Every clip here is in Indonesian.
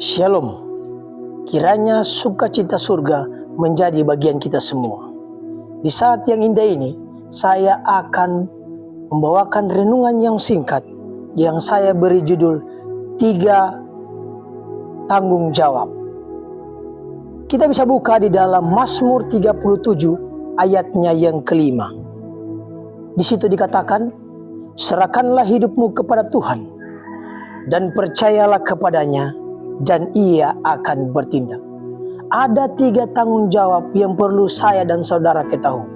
Shalom, kiranya sukacita surga menjadi bagian kita semua. Di saat yang indah ini, saya akan membawakan renungan yang singkat yang saya beri judul 3 tanggung jawab. Kita bisa buka di dalam Mazmur 37 ayatnya yang kelima. Di situ dikatakan, serahkanlah hidupmu kepada Tuhan dan percayalah kepadanya, dan ia akan bertindak. Ada 3 tanggung jawab yang perlu saya dan saudara ketahui.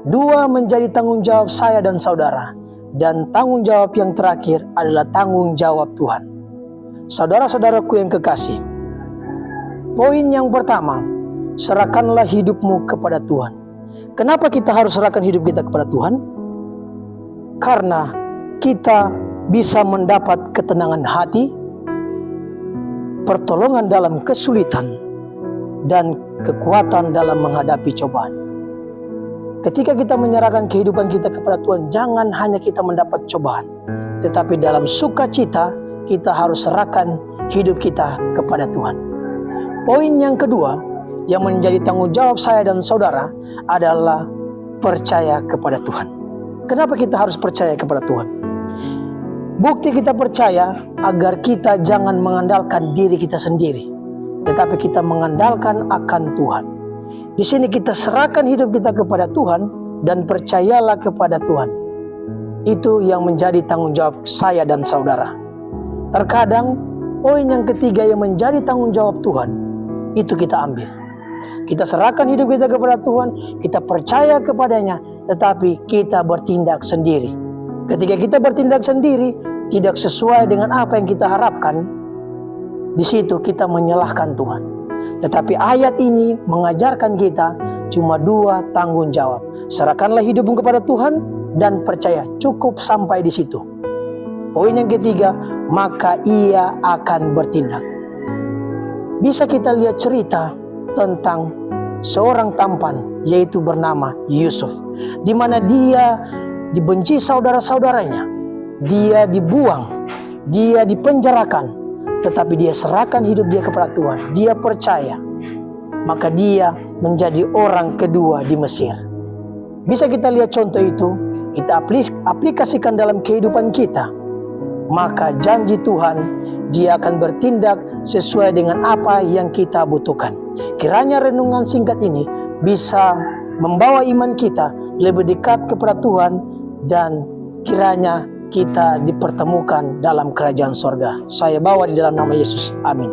2 menjadi tanggung jawab saya dan saudara, dan tanggung jawab yang terakhir adalah tanggung jawab Tuhan. Saudara-saudaraku yang kekasih, poin yang pertama, serahkanlah hidupmu kepada Tuhan. Kenapa kita harus serahkan hidup kita kepada Tuhan? Karena kita bisa mendapat ketenangan hati, pertolongan dalam kesulitan, dan kekuatan dalam menghadapi cobaan. Ketika kita menyerahkan kehidupan kita kepada Tuhan, jangan hanya kita mendapat cobaan, tetapi dalam sukacita kita harus serahkan hidup kita kepada Tuhan. Poin yang kedua yang menjadi tanggung jawab saya dan saudara adalah percaya kepada Tuhan. Kenapa kita harus percaya kepada Tuhan? Bukti kita percaya agar kita jangan mengandalkan diri kita sendiri, tetapi kita mengandalkan akan Tuhan. Di sini kita serahkan hidup kita kepada Tuhan dan percayalah kepada Tuhan. Itu yang menjadi tanggung jawab saya dan saudara. Terkadang poin yang ketiga yang menjadi tanggung jawab Tuhan, itu kita ambil. Kita serahkan hidup kita kepada Tuhan, kita percaya kepadanya, tetapi kita bertindak sendiri. Ketika kita bertindak sendiri, tidak sesuai dengan apa yang kita harapkan, di situ kita menyalahkan Tuhan. Tetapi ayat ini mengajarkan kita cuma 2 tanggung jawab. Serahkanlah hidupmu kepada Tuhan dan percaya, cukup sampai di situ. Poin yang ketiga, maka ia akan bertindak. Bisa kita lihat cerita tentang seorang tampan, yaitu bernama Yusuf, di mana dia dibenci saudara-saudaranya, dia dibuang, dia dipenjarakan, tetapi dia serahkan hidup dia kepada Tuhan. Dia percaya, maka dia menjadi orang kedua di Mesir. Bisa kita lihat contoh itu, kita aplikasikan dalam kehidupan kita, maka janji Tuhan, dia akan bertindak sesuai dengan apa yang kita butuhkan. Kiranya renungan singkat ini bisa membawa iman kita lebih dekat kepada Tuhan, dan kiranya kita dipertemukan dalam kerajaan sorga. Saya bawa di dalam nama Yesus. Amin.